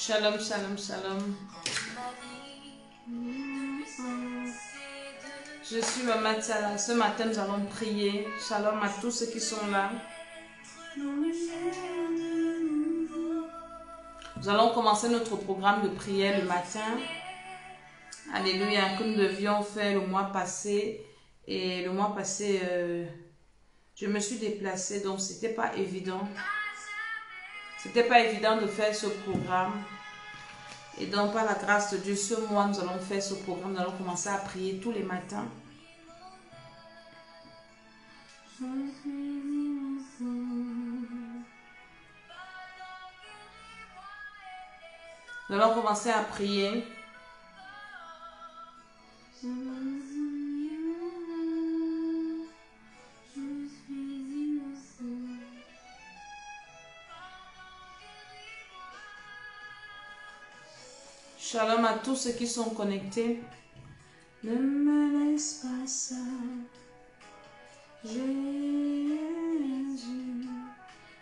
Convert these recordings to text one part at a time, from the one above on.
Shalom, shalom, shalom. Je suis Maman Tsala. Ce matin, nous allons prier. Shalom à tous ceux qui sont là. Nous allons commencer notre programme de prière le matin. Alléluia, que nous devions faire le mois passé. Et le mois passé, je me suis déplacée, donc c'était pas évident. C'était pas évident de faire ce programme. Et donc, par la grâce de Dieu, ce mois, nous allons faire ce programme. Nous allons commencer à prier tous les matins. Nous allons commencer à prier. Shalom à tous ceux qui sont connectés. Ne me laisse pas seul, Jésus,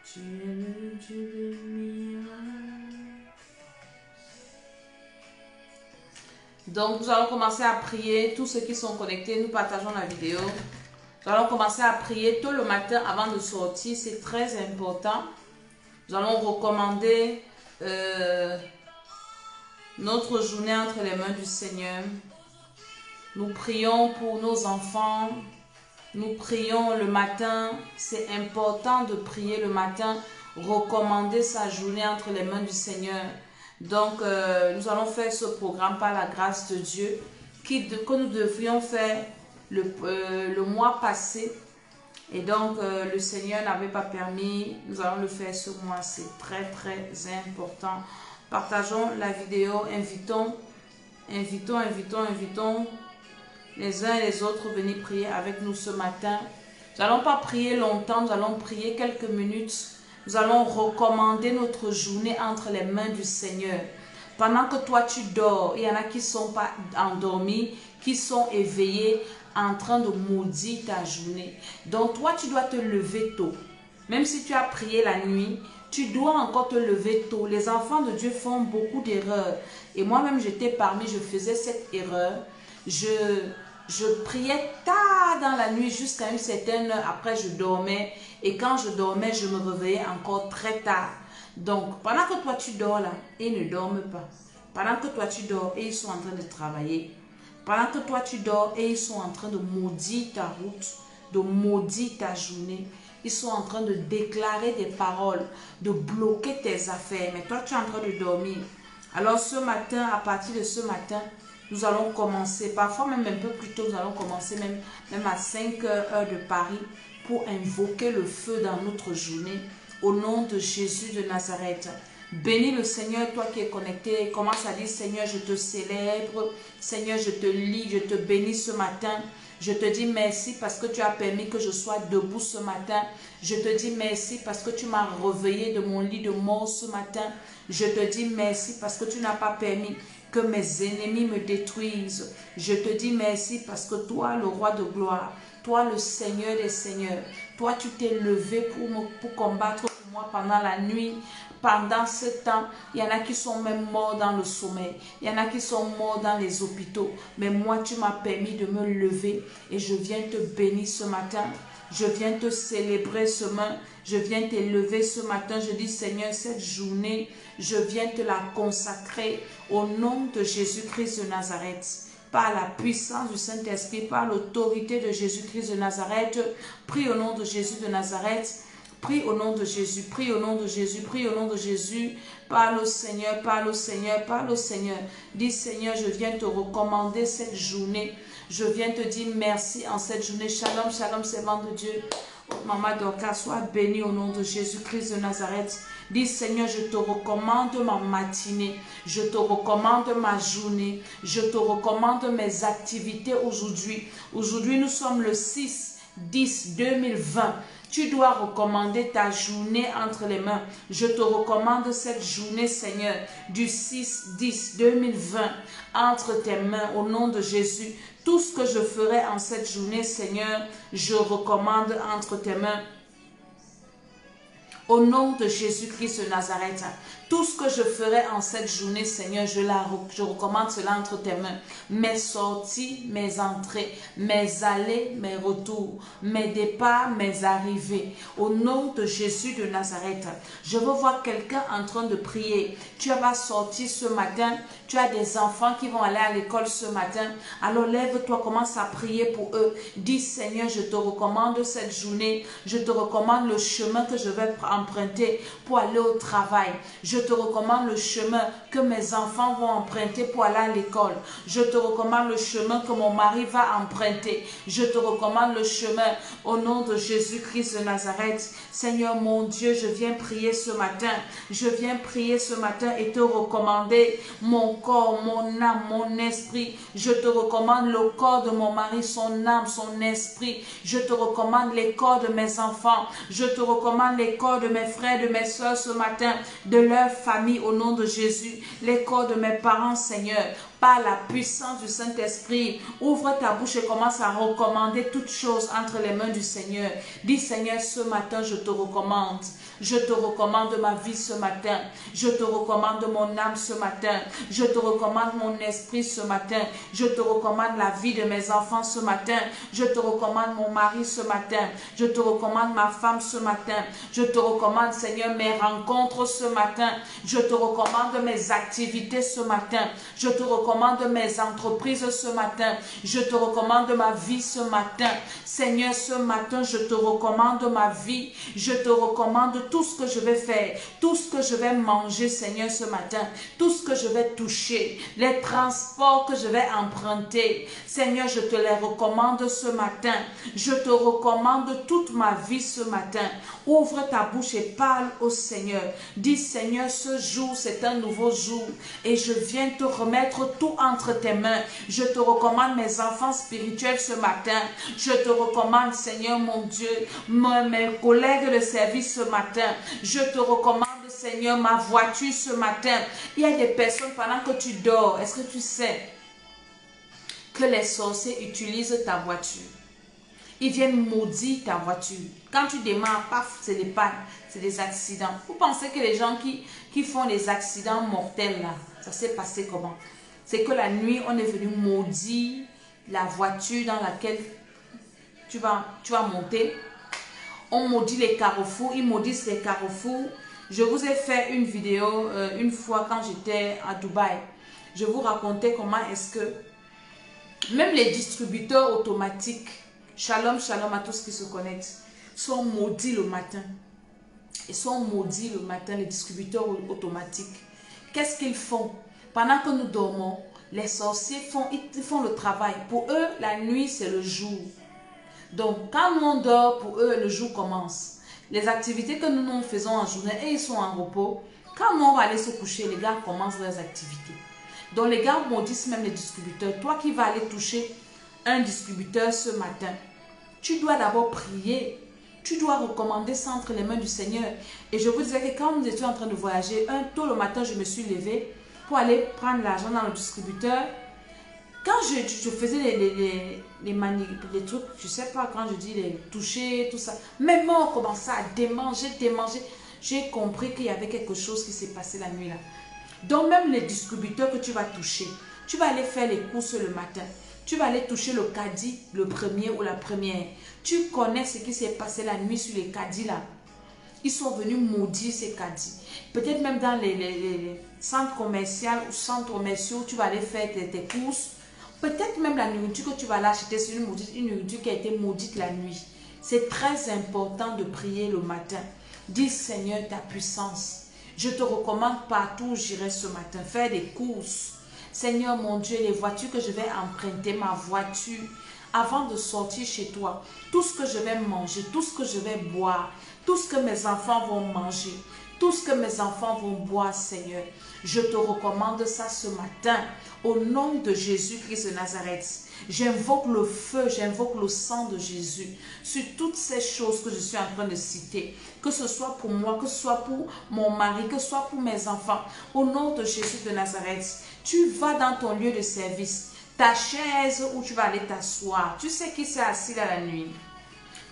tu es le Dieu des miracles. Donc nous allons commencer à prier, tous ceux qui sont connectés, nous partageons la vidéo. Nous allons commencer à prier tôt le matin avant de sortir, c'est très important. Nous allons recommander notre journée entre les mains du Seigneur. Nous prions pour nos enfants. Nous prions le matin. C'est important de prier le matin. Recommander sa journée entre les mains du Seigneur. Donc, nous allons faire ce programme par la grâce de Dieu que nous devions faire le mois passé. Et donc, le Seigneur n'avait pas permis. Nous allons le faire ce mois. C'est très, très important. Partageons la vidéo, invitons les uns et les autres, venez prier avec nous ce matin. Nous n'allons pas prier longtemps, nous allons prier quelques minutes. Nous allons recommander notre journée entre les mains du Seigneur. Pendant que toi tu dors, il y en a qui ne sont pas endormis, qui sont éveillés, en train de maudire ta journée. Donc toi tu dois te lever tôt. Même si tu as prié la nuit, tu dois encore te lever tôt. Les enfants de Dieu font beaucoup d'erreurs. Et moi-même, j'étais parmi, je faisais cette erreur. Je priais tard dans la nuit jusqu'à une certaine heure. Après, je dormais. Et quand je dormais, je me réveillais encore très tard. Donc, pendant que toi, tu dors là, ils ne dorment pas. Pendant que toi, tu dors et ils sont en train de travailler. Pendant que toi, tu dors et ils sont en train de maudire ta route, de maudire ta journée. Ils sont en train de déclarer des paroles, de bloquer tes affaires. Mais toi, tu es en train de dormir. Alors ce matin, à partir de ce matin, nous allons commencer, parfois même un peu plus tôt, nous allons commencer même à 5 heures de Paris pour invoquer le feu dans notre journée. Au nom de Jésus de Nazareth. Bénis le Seigneur, toi qui es connecté. Commence à dire, Seigneur, je te célèbre. Seigneur, je te lis, je te bénis ce matin. Je te dis merci parce que tu as permis que je sois debout ce matin. Je te dis merci parce que tu m'as réveillé de mon lit de mort ce matin. Je te dis merci parce que tu n'as pas permis que mes ennemis me détruisent. Je te dis merci parce que toi, le roi de gloire, toi, le Seigneur des seigneurs, toi, tu t'es levé pour combattre pour moi pendant la nuit. Pendant ce temps, il y en a qui sont même morts dans le sommeil. Il y en a qui sont morts dans les hôpitaux. Mais moi, tu m'as permis de me lever et je viens te bénir ce matin. Je viens te célébrer ce matin. Je viens t'élever ce matin. Je dis, Seigneur, cette journée, je viens te la consacrer au nom de Jésus-Christ de Nazareth. Par la puissance du Saint-Esprit, par l'autorité de Jésus-Christ de Nazareth. Prie au nom de Jésus de Nazareth. Prie au nom de Jésus, prie au nom de Jésus, prie au nom de Jésus. Parle au Seigneur, parle au Seigneur, parle au Seigneur. Dis, Seigneur, je viens te recommander cette journée. Je viens te dire merci en cette journée. Shalom, shalom, servant de Dieu. Maman Dorcas, sois bénie au nom de Jésus-Christ de Nazareth. Dis, Seigneur, je te recommande ma matinée. Je te recommande ma journée. Je te recommande mes activités aujourd'hui. Aujourd'hui, nous sommes le 6/10/2020. Tu dois recommander ta journée entre les mains. Je te recommande cette journée, Seigneur, du 6/10/2020 entre tes mains au nom de Jésus. Tout ce que je ferai en cette journée, Seigneur, je recommande entre tes mains. Au nom de Jésus-Christ de Nazareth, tout ce que je ferai en cette journée, Seigneur, je recommande cela entre tes mains. Mes sorties, mes entrées, mes allées, mes retours, mes départs, mes arrivées. Au nom de Jésus de Nazareth, je veux voir quelqu'un en train de prier. Tu vas sortir ce matin, tu as des enfants qui vont aller à l'école ce matin. Alors lève-toi, commence à prier pour eux. Dis Seigneur, je te recommande cette journée. Je te recommande le chemin que je vais emprunter pour aller au travail. Je te recommande le chemin que mes enfants vont emprunter pour aller à l'école. Je te recommande le chemin que mon mari va emprunter. Je te recommande le chemin au nom de Jésus-Christ de Nazareth. Seigneur mon Dieu, je viens prier ce matin. Je viens prier ce matin et te recommander mon corps, mon âme, mon esprit. Je te recommande le corps de mon mari, son âme, son esprit. Je te recommande les corps de mes enfants. Je te recommande les corps de mes frères, de mes soeurs ce matin, de leur famille au nom de Jésus. Les corps de mes parents, Seigneur. Par la puissance du Saint-Esprit, ouvre ta bouche et commence à recommander toutes choses entre les mains du Seigneur. Dis Seigneur, ce matin je te recommande. Je te recommande ma vie ce matin. Je te recommande mon âme ce matin. Je te recommande mon esprit ce matin. Je te recommande la vie de mes enfants ce matin. Je te recommande mon mari ce matin. Je te recommande ma femme ce matin. Je te recommande, Seigneur, mes rencontres ce matin. Je te recommande mes activités ce matin. Je te recommande mes entreprises ce matin. Je te recommande ma vie ce matin. Seigneur, ce matin, je te recommande ma vie. Je te recommande tout ce que je vais faire, tout ce que je vais manger, Seigneur, ce matin, tout ce que je vais toucher, les transports que je vais emprunter. Seigneur, je te les recommande ce matin. Je te recommande toute ma vie ce matin. Ouvre ta bouche et parle au Seigneur. Dis, Seigneur, ce jour, c'est un nouveau jour et je viens te remettre tout entre tes mains. Je te recommande mes enfants spirituels ce matin. Je te recommande, Seigneur, mon Dieu, mes collègues de service ce matin. Je te recommande, Seigneur, ma voiture ce matin. Il y a des personnes pendant que tu dors. Est-ce que tu sais que les sorciers utilisent ta voiture? Ils viennent maudire ta voiture. Quand tu démarres, paf, c'est des pannes, c'est des accidents. Vous pensez que les gens qui font des accidents mortels, là, ça s'est passé comment? C'est que la nuit, on est venu maudire la voiture dans laquelle tu vas monter. On maudit les carrefours, ils maudissent les carrefours. Je vous ai fait une vidéo une fois quand j'étais à Dubaï. Je vous racontais comment est-ce que même les distributeurs automatiques, shalom, shalom à tous qui se connectent, sont maudits le matin. Ils sont maudits le matin, les distributeurs automatiques. Qu'est-ce qu'ils font? Pendant que nous dormons, les sorciers font le travail. Pour eux, la nuit, c'est le jour. Donc, quand nous on dort, pour eux, le jour commence. Les activités que nous faisons en journée, et ils sont en repos. Quand nous on va aller se coucher, les gars commencent leurs activités. Donc, les gars maudissent même les distributeurs. Toi qui vas aller toucher un distributeur ce matin, tu dois d'abord prier. Tu dois recommander ça entre les mains du Seigneur. Et je vous disais que quand nous étions en train de voyager, tôt le matin, je me suis levée pour aller prendre l'argent dans le distributeur. Quand je faisais les trucs, je ne sais pas, quand je dis les toucher, tout ça, même moi, on commençait à démanger. J'ai compris qu'il y avait quelque chose qui s'est passé la nuit là. Donc même les distributeurs que tu vas toucher, tu vas aller faire les courses le matin. Tu vas aller toucher le caddie, le premier ou la première. Tu connais ce qui s'est passé la nuit sur les caddies là. Ils sont venus maudire ces caddies. Peut-être même dans les centres commerciaux ou centres commerciaux où tu vas aller faire tes courses. Peut-être même la nourriture que tu vas l'acheter, c'est une nourriture qui a été maudite la nuit. C'est très important de prier le matin. Dis Seigneur ta puissance. Je te recommande partout où j'irai ce matin, faire des courses. Seigneur mon Dieu, les voitures que je vais emprunter, ma voiture, avant de sortir chez toi, tout ce que je vais manger, tout ce que je vais boire, tout ce que mes enfants vont manger, tout ce que mes enfants vont boire, Seigneur, je te recommande ça ce matin, au nom de Jésus-Christ de Nazareth. J'invoque le feu, j'invoque le sang de Jésus sur toutes ces choses que je suis en train de citer, que ce soit pour moi, que ce soit pour mon mari, que ce soit pour mes enfants. Au nom de Jésus de Nazareth, tu vas dans ton lieu de service, ta chaise où tu vas aller t'asseoir. Tu sais qui s'est assis là la nuit?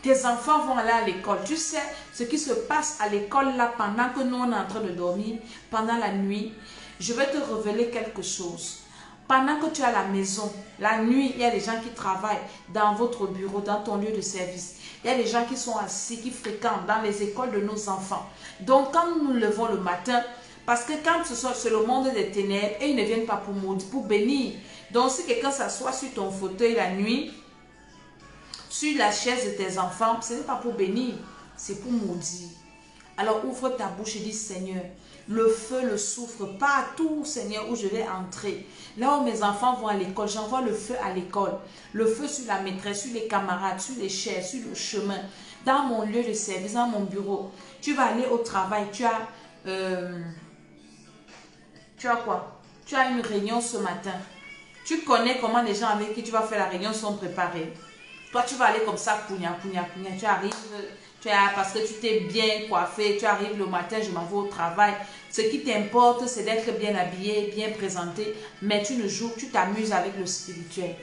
Tes enfants vont aller à l'école. Tu sais ce qui se passe à l'école là pendant que nous on est en train de dormir, pendant la nuit. Je vais te révéler quelque chose. Pendant que tu es à la maison, la nuit, il y a des gens qui travaillent dans votre bureau, dans ton lieu de service. Il y a des gens qui sont assis, qui fréquentent dans les écoles de nos enfants. Donc, quand nous nous levons le matin, parce que quand c'est le monde des ténèbres, et ils ne viennent pas pour maudire, pour bénir. Donc, si quelqu'un s'assoit sur ton fauteuil la nuit, sur la chaise de tes enfants, ce n'est pas pour bénir, c'est pour maudire. Alors, ouvre ta bouche et dis, Seigneur, le feu, le soufre, partout, Seigneur, où je vais entrer. Là où mes enfants vont à l'école, j'envoie le feu à l'école. Le feu sur la maîtresse, sur les camarades, sur les chaises, sur le chemin. Dans mon lieu de service, dans mon bureau. Tu vas aller au travail, tu as quoi? Tu as une réunion ce matin. Tu connais comment les gens avec qui tu vas faire la réunion sont préparés. Toi, tu vas aller comme ça, pugna. Tu arrives... parce que tu t'es bien coiffé, tu arrives le matin, je m'en vais au travail. Ce qui t'importe, c'est d'être bien habillé, bien présenté, mais tu ne joues, tu t'amuses avec le spirituel.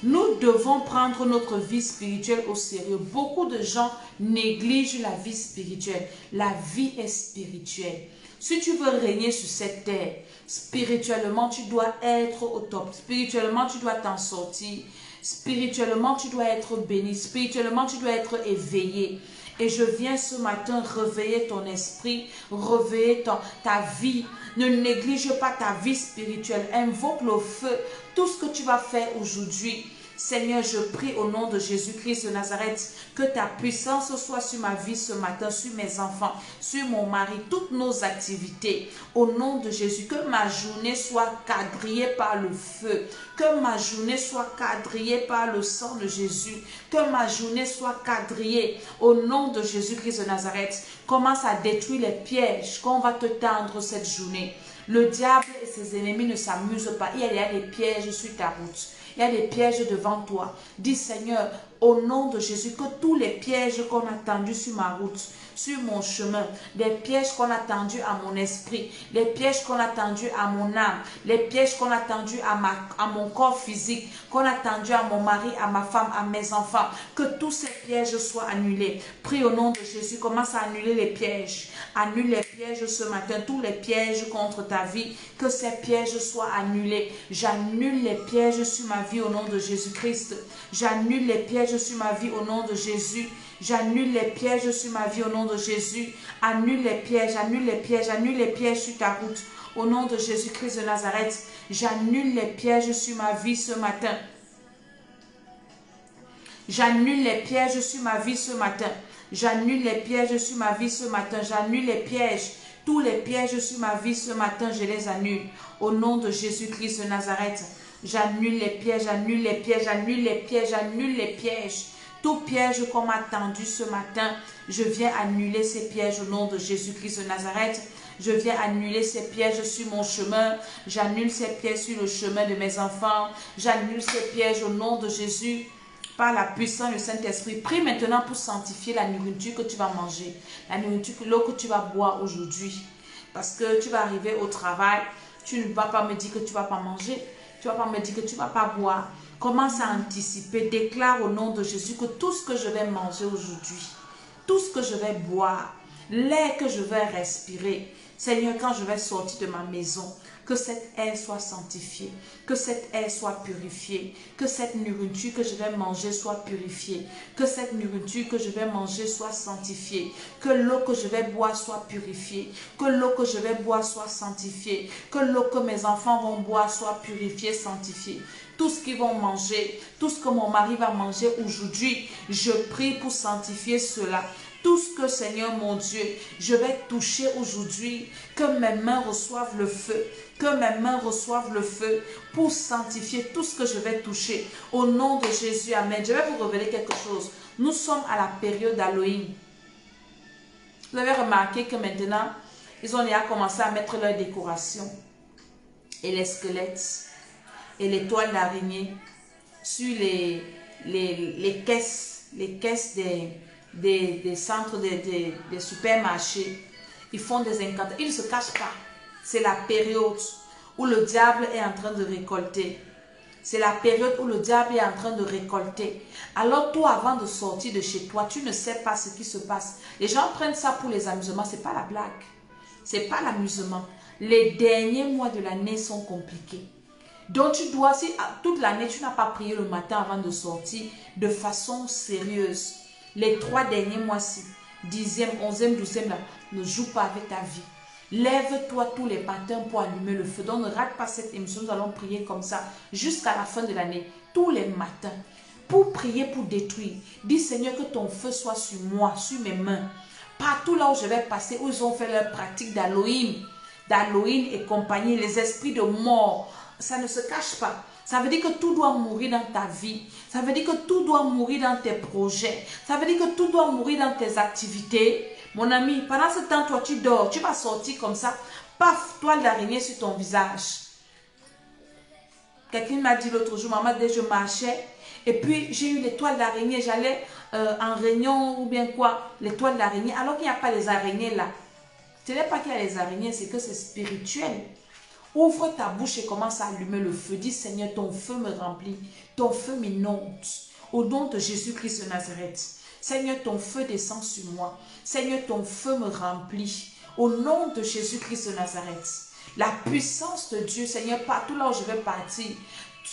Nous devons prendre notre vie spirituelle au sérieux. Beaucoup de gens négligent la vie spirituelle. La vie est spirituelle. Si tu veux régner sur cette terre, spirituellement, tu dois être au top. Spirituellement, tu dois t'en sortir. Spirituellement, tu dois être béni. Spirituellement, tu dois être éveillé. Et je viens ce matin réveiller ton esprit, réveiller ta vie. Ne néglige pas ta vie spirituelle. Invoque le feu. Tout ce que tu vas faire aujourd'hui. Seigneur, je prie au nom de Jésus-Christ de Nazareth que ta puissance soit sur ma vie ce matin, sur mes enfants, sur mon mari, toutes nos activités. Au nom de Jésus, que ma journée soit quadrillée par le feu, que ma journée soit quadrillée par le sang de Jésus, que ma journée soit quadrillée au nom de Jésus-Christ de Nazareth. Commence à détruire les pièges qu'on va te tendre cette journée. Le diable et ses ennemis ne s'amusent pas. Il y a des pièges sur ta route. Il y a des pièges devant toi. Dis Seigneur, au nom de Jésus, que tous les pièges qu'on a tendus sur ma route, sur mon chemin, les pièges qu'on a tendus à mon esprit, les pièges qu'on a tendus à mon âme, les pièges qu'on a tendus à mon corps physique, qu'on a tendus à mon mari, à ma femme, à mes enfants, que tous ces pièges soient annulés. Prie au nom de Jésus, commence à annuler les pièges. Annule les pièges ce matin, tous les pièges contre ta vie, que ces pièges soient annulés. J'annule les pièges sur ma vie au nom de Jésus-Christ. J'annule les pièges sur ma vie au nom de Jésus. J'annule les pièges sur ma vie au nom de Jésus. Annule les pièges, annule les pièges, annule les pièges sur ta route. Au nom de Jésus-Christ de Nazareth, j'annule les pièges sur ma vie ce matin. J'annule les pièges sur ma vie ce matin. J'annule les pièges sur ma vie ce matin. J'annule les pièges. Tous les pièges sur ma vie ce matin, je les annule. Au nom de Jésus-Christ de Nazareth, j'annule les pièges, j'annule les pièges, j'annule les pièges, j'annule les pièges. Tout piège qu'on m'a tendu ce matin, je viens annuler ces pièges au nom de Jésus-Christ de Nazareth. Je viens annuler ces pièges sur mon chemin. J'annule ces pièges sur le chemin de mes enfants. J'annule ces pièges au nom de Jésus. Par la puissance du Saint-Esprit, prie maintenant pour sanctifier la nourriture que tu vas manger. La nourriture, l'eau que tu vas boire aujourd'hui. Parce que tu vas arriver au travail, tu ne vas pas me dire que tu ne vas pas manger. Tu ne vas pas me dire que tu ne vas pas boire. Commence à anticiper. Déclare au nom de Jésus que tout ce que je vais manger aujourd'hui, tout ce que je vais boire, l'air que je vais respirer, Seigneur, quand je vais sortir de ma maison, que cette air soit sanctifiée, que cette air soit purifiée, que cette nourriture que je vais manger soit purifiée, que cette nourriture que je vais manger soit sanctifiée, que l'eau que je vais boire soit purifiée, que l'eau que je vais boire soit sanctifiée, que l'eau que mes enfants vont boire soit purifiée, sanctifiée. Tout ce qu'ils vont manger, tout ce que mon mari va manger aujourd'hui, je prie pour sanctifier cela. Tout ce que, Seigneur mon Dieu, je vais toucher aujourd'hui, que mes mains reçoivent le feu, que mes mains reçoivent le feu pour sanctifier tout ce que je vais toucher. Au nom de Jésus, Amen. Je vais vous révéler quelque chose. Nous sommes à la période d'Halloween. Vous avez remarqué que maintenant, ils ont déjà commencé à mettre leurs décorations et les squelettes et les toiles d'araignée sur les caisses des centres, des supermarchés. Ils font des incantations. Ils ne se cachent pas. C'est la période où le diable est en train de récolter. C'est la période où le diable est en train de récolter. Alors toi, avant de sortir de chez toi, tu ne sais pas ce qui se passe. Les gens prennent ça pour les amusements. Ce n'est pas la blague. Ce n'est pas l'amusement. Les derniers mois de l'année sont compliqués. Donc tu dois, si toute l'année tu n'as pas prié le matin avant de sortir de façon sérieuse, les 3 derniers mois-ci, 10e, 11e, 12e, là, ne joue pas avec ta vie. Lève-toi tous les matins pour allumer le feu. Donc ne rate pas cette émission, nous allons prier comme ça jusqu'à la fin de l'année, tous les matins, pour prier, pour détruire. Dis Seigneur que ton feu soit sur moi, sur mes mains. Partout là où je vais passer, où ils ont fait leur pratique d'Halloween et compagnie, les esprits de mort, ça ne se cache pas. Ça veut dire que tout doit mourir dans ta vie. Ça veut dire que tout doit mourir dans tes projets. Ça veut dire que tout doit mourir dans tes activités. Mon ami, pendant ce temps, toi, tu dors. Tu vas sortir comme ça. Paf, toile d'araignée sur ton visage. Quelqu'un m'a dit l'autre jour, maman, dès que je marchais, et puis j'ai eu les toiles d'araignée. J'allais en réunion ou bien quoi, les toiles d'araignée, alors qu'il n'y a pas les araignées là. Ce n'est pas qu'il y a les araignées, c'est que c'est spirituel. Ouvre ta bouche et commence à allumer le feu. Dis Seigneur, ton feu me remplit, ton feu m'inonde. Au nom de Jésus-Christ de Nazareth. Seigneur, ton feu descend sur moi. Seigneur, ton feu me remplit. Au nom de Jésus-Christ de Nazareth. La puissance de Dieu, Seigneur, partout là où je vais partir.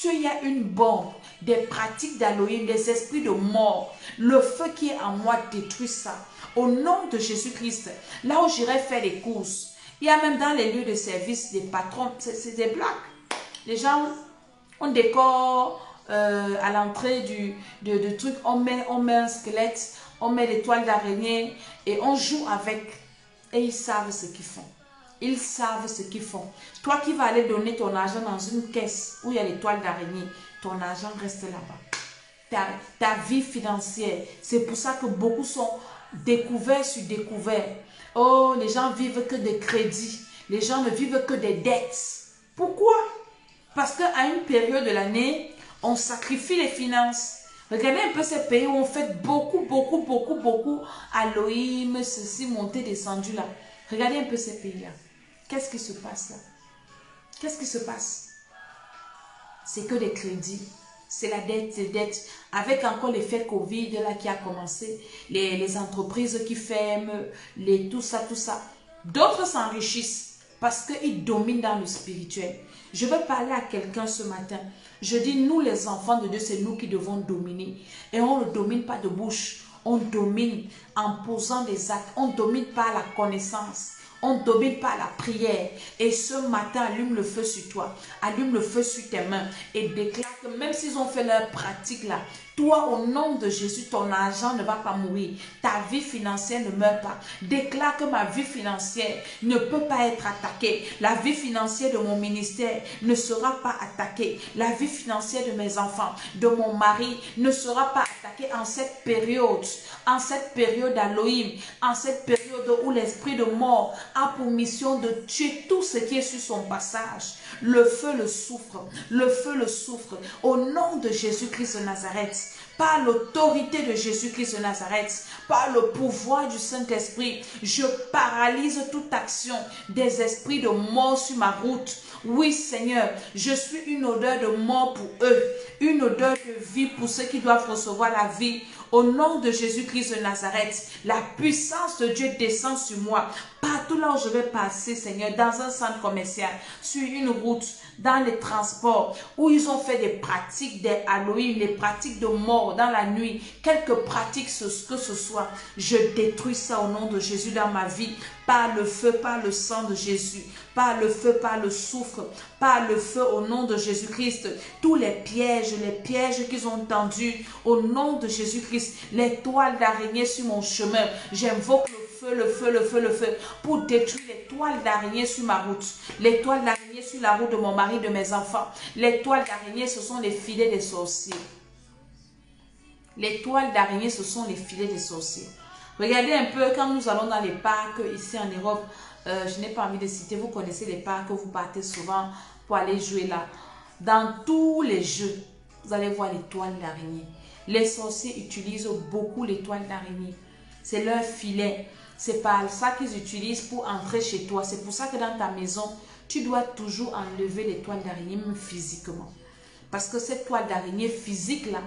Il y a une bombe, des pratiques d'Halloween, des esprits de mort. Le feu qui est en moi détruit ça. Au nom de Jésus-Christ, là où j'irai faire les courses, il y a même dans les lieux de service des patrons, c'est des blagues. Les gens, on décore à l'entrée de trucs, on met un squelette, on met des toiles d'araignée et on joue avec. Et ils savent ce qu'ils font. Ils savent ce qu'ils font. Toi qui vas aller donner ton argent dans une caisse où il y a les toiles d'araignée, ton argent reste là-bas. Ta vie financière, c'est pour ça que beaucoup sont découverts sur découverts. Oh, les gens vivent que des crédits. Les gens ne vivent que des dettes. Pourquoi? Parce qu'à une période de l'année, on sacrifie les finances. Regardez un peu ces pays où on fait beaucoup Halloween, ceci, monté, descendu là. Regardez un peu ces pays-là. Qu'est-ce qui se passe là? Qu'est-ce qui se passe? C'est que des crédits. C'est la dette, c'est dette. Avec encore l'effet Covid là qui a commencé, les entreprises qui ferment, tout ça. D'autres s'enrichissent parce qu'ils dominent dans le spirituel. Je veux parler à quelqu'un ce matin. Je dis, nous les enfants de Dieu, c'est nous qui devons dominer. Et on ne domine pas de bouche. On domine en posant des actes. On domine par la connaissance. On domine par la prière. Et ce matin, allume le feu sur toi. Allume le feu sur tes mains. Et déclare que même s'ils ont fait leur pratique là, toi, au nom de Jésus, ton argent ne va pas mourir. Ta vie financière ne meurt pas. Déclare que ma vie financière ne peut pas être attaquée. La vie financière de mon ministère ne sera pas attaquée. La vie financière de mes enfants, de mon mari ne sera pas attaquée en cette période. En cette période d'Halloween, en cette période où l'esprit de mort a pour mission de tuer tout ce qui est sur son passage. Le feu le souffre. Le feu le souffre. Au nom de Jésus-Christ de Nazareth. Par l'autorité de Jésus-Christ de Nazareth, par le pouvoir du Saint-Esprit, je paralyse toute action des esprits de mort sur ma route. Oui, Seigneur, je suis une odeur de mort pour eux, une odeur de vie pour ceux qui doivent recevoir la vie. Au nom de Jésus-Christ de Nazareth, la puissance de Dieu descend sur moi. Partout là où je vais passer, Seigneur, dans un centre commercial, sur une route, dans les transports, où ils ont fait des pratiques, des Halloween, des pratiques de mort dans la nuit, quelques pratiques que ce soit, je détruis ça au nom de Jésus dans ma vie, par le feu, par le sang de Jésus, par le feu, par le soufre, par le feu au nom de Jésus-Christ, tous les pièges qu'ils ont tendus au nom de Jésus-Christ, les toiles d'araignée sur mon chemin, j'invoque le feu, pour détruire les toiles d'araignée sur ma route, les toiles d'araignée sur la route de mon mari, de mes enfants. Les toiles d'araignée, ce sont les filets des sorciers. Les toiles d'araignée, ce sont les filets des sorciers. Regardez un peu, quand nous allons dans les parcs ici en Europe, je n'ai pas envie de citer, vous connaissez les parcs, vous partez souvent pour aller jouer là. Dans tous les jeux, vous allez voir les toiles d'araignée. Les sorciers utilisent beaucoup les toiles d'araignée. C'est leur filet. C'est par ça qu'ils utilisent pour entrer chez toi. C'est pour ça que dans ta maison, tu dois toujours enlever les toiles d'araignée, même physiquement. Parce que cette toile d'araignée physique-là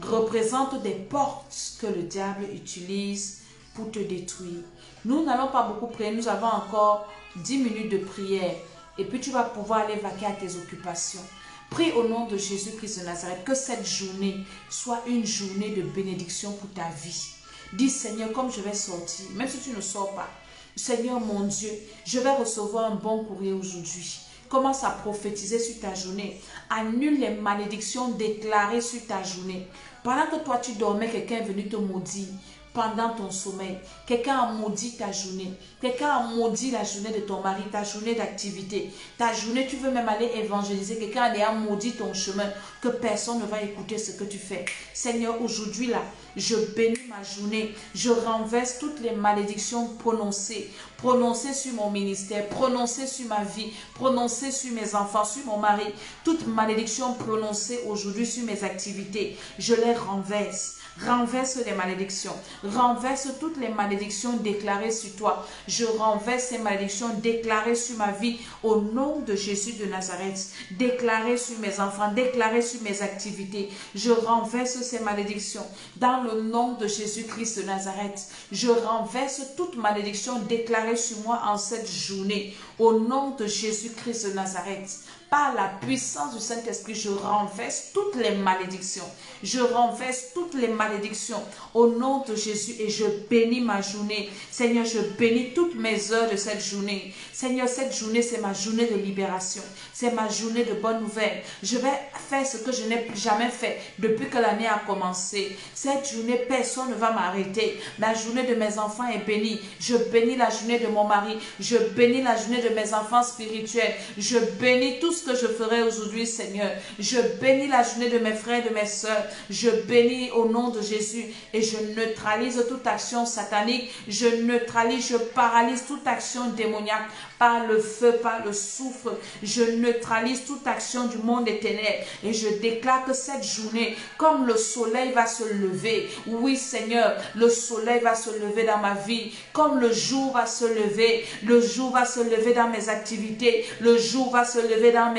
représente des portes que le diable utilise pour te détruire. Nous n'allons pas beaucoup prier, nous avons encore 10 minutes de prière. Et puis tu vas pouvoir aller vaquer à tes occupations. Prie au nom de Jésus-Christ de Nazareth, que cette journée soit une journée de bénédiction pour ta vie. Dis Seigneur, comme je vais sortir, même si tu ne sors pas, Seigneur mon Dieu, je vais recevoir un bon courrier aujourd'hui. Commence à prophétiser sur ta journée. Annule les malédictions déclarées sur ta journée. Pendant que toi tu dormais, quelqu'un est venu te maudire. Pendant ton sommeil, quelqu'un a maudit ta journée. Quelqu'un a maudit la journée de ton mari, ta journée d'activité. Ta journée, tu veux même aller évangéliser. Quelqu'un a déjà maudit ton chemin, que personne ne va écouter ce que tu fais. Seigneur, aujourd'hui là, je bénis ma journée. Je renverse toutes les malédictions prononcées sur mon ministère, prononcées sur ma vie, prononcées sur mes enfants, sur mon mari. Toutes malédictions prononcées aujourd'hui sur mes activités, je les renverse. Renverse les malédictions. Renverse toutes les malédictions déclarées sur toi. Je renverse ces malédictions déclarées sur ma vie au nom de Jésus de Nazareth. Déclarées sur mes enfants, déclarées sur mes activités. Je renverse ces malédictions dans le nom de Jésus-Christ de Nazareth. Je renverse toute malédiction déclarée sur moi en cette journée au nom de Jésus-Christ de Nazareth. Par la puissance du Saint-Esprit, je renverse toutes les malédictions. Je renverse toutes les malédictions au nom de Jésus et je bénis ma journée. Seigneur, je bénis toutes mes heures de cette journée. Seigneur, cette journée, c'est ma journée de libération. C'est ma journée de bonnes nouvelles. Je vais faire ce que je n'ai jamais fait depuis que l'année a commencé. Cette journée, personne ne va m'arrêter. La journée de mes enfants est bénie. Je bénis la journée de mon mari. Je bénis la journée de mes enfants spirituels. Je bénis tout ce que je ferai aujourd'hui, Seigneur. Je bénis la journée de mes frères et de mes sœurs. Je bénis au nom de Jésus et je neutralise toute action satanique. Je neutralise, je paralyse toute action démoniaque par le feu, par le soufre. Je neutralise toute action du monde des ténèbres et je déclare que cette journée, comme le soleil va se lever, oui Seigneur, le soleil va se lever dans ma vie, comme le jour va se lever, le jour va se lever dans mes activités, le jour va se lever dans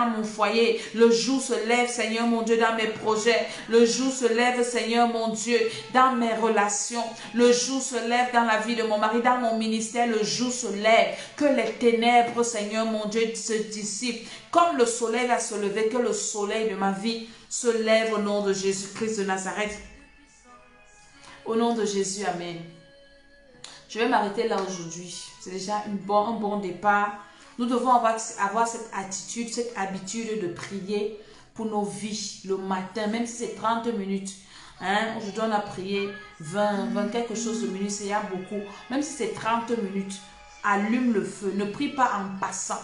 mon foyer, le jour se lève Seigneur mon Dieu dans mes projets, le jour se lève Seigneur mon Dieu dans mes relations, le jour se lève dans la vie de mon mari, dans mon ministère, le jour se lève, que les ténèbres Seigneur mon Dieu se dissipent, comme le soleil va se lever, que le soleil de ma vie se lève au nom de Jésus-Christ de Nazareth. Au nom de Jésus, Amen. Je vais m'arrêter là aujourd'hui. C'est déjà un bon départ. Nous devons avoir cette attitude, cette habitude de prier pour nos vies le matin, même si c'est 30 minutes. Hein? Aujourd'hui, on a prié 20 quelque chose de minutes, c'est beaucoup. Même si c'est 30 minutes, allume le feu. Ne prie pas en passant.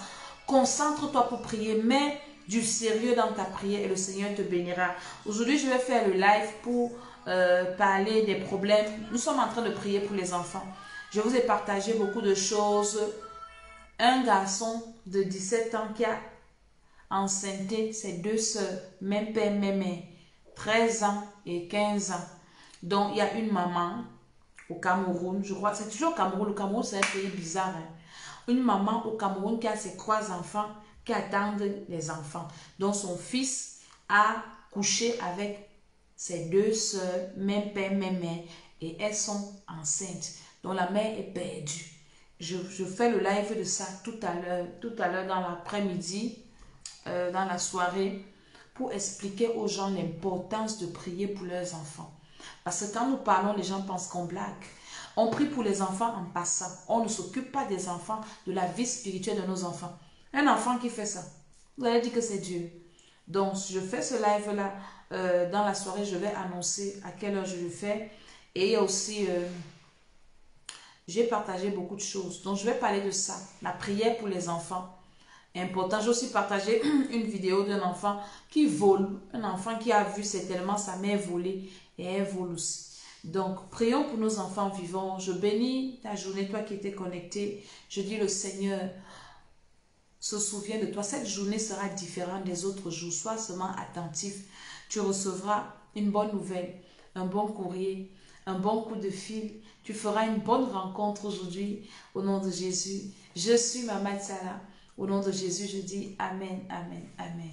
Concentre-toi pour prier, mets du sérieux dans ta prière et le Seigneur te bénira. Aujourd'hui, je vais faire le live pour parler des problèmes. Nous sommes en train de prier pour les enfants. Je vous ai partagé beaucoup de choses. Un garçon de 17 ans qui a enceinté ses deux sœurs, même père, même mère, 13 ans et 15 ans. Donc, il y a une maman au Cameroun, je crois, c'est toujours au Cameroun. Le Cameroun, c'est un pays bizarre. Hein? Une maman au Cameroun qui a ses 3 enfants qui attendent les enfants. Donc, son fils a couché avec ses deux sœurs, même père, même mère, et elles sont enceintes. Donc, la mère est perdue. Je fais le live de ça tout à l'heure dans l'après-midi, dans la soirée, pour expliquer aux gens l'importance de prier pour leurs enfants. Parce que quand nous parlons, les gens pensent qu'on blague. On prie pour les enfants en passant. On ne s'occupe pas des enfants, de la vie spirituelle de nos enfants. Un enfant qui fait ça, vous allez dire que c'est Dieu. Donc, je fais ce live-là. Dans la soirée, je vais annoncer à quelle heure je le fais. Et il y a aussi... j'ai partagé beaucoup de choses. Donc, je vais parler de ça. La prière pour les enfants. Important. J'ai aussi partagé une vidéo d'un enfant qui vole. Un enfant qui a vu certainement sa mère voler. Et elle vole aussi. Donc, prions pour nos enfants vivants. Je bénis ta journée, toi qui étais connecté. Je dis le Seigneur se souvient de toi. Cette journée sera différente des autres jours. Sois seulement attentif. Tu recevras une bonne nouvelle, un bon courrier, un bon coup de fil. Tu feras une bonne rencontre aujourd'hui au nom de Jésus. Je suis Maman Tsala. Au nom de Jésus, je dis Amen, Amen, Amen.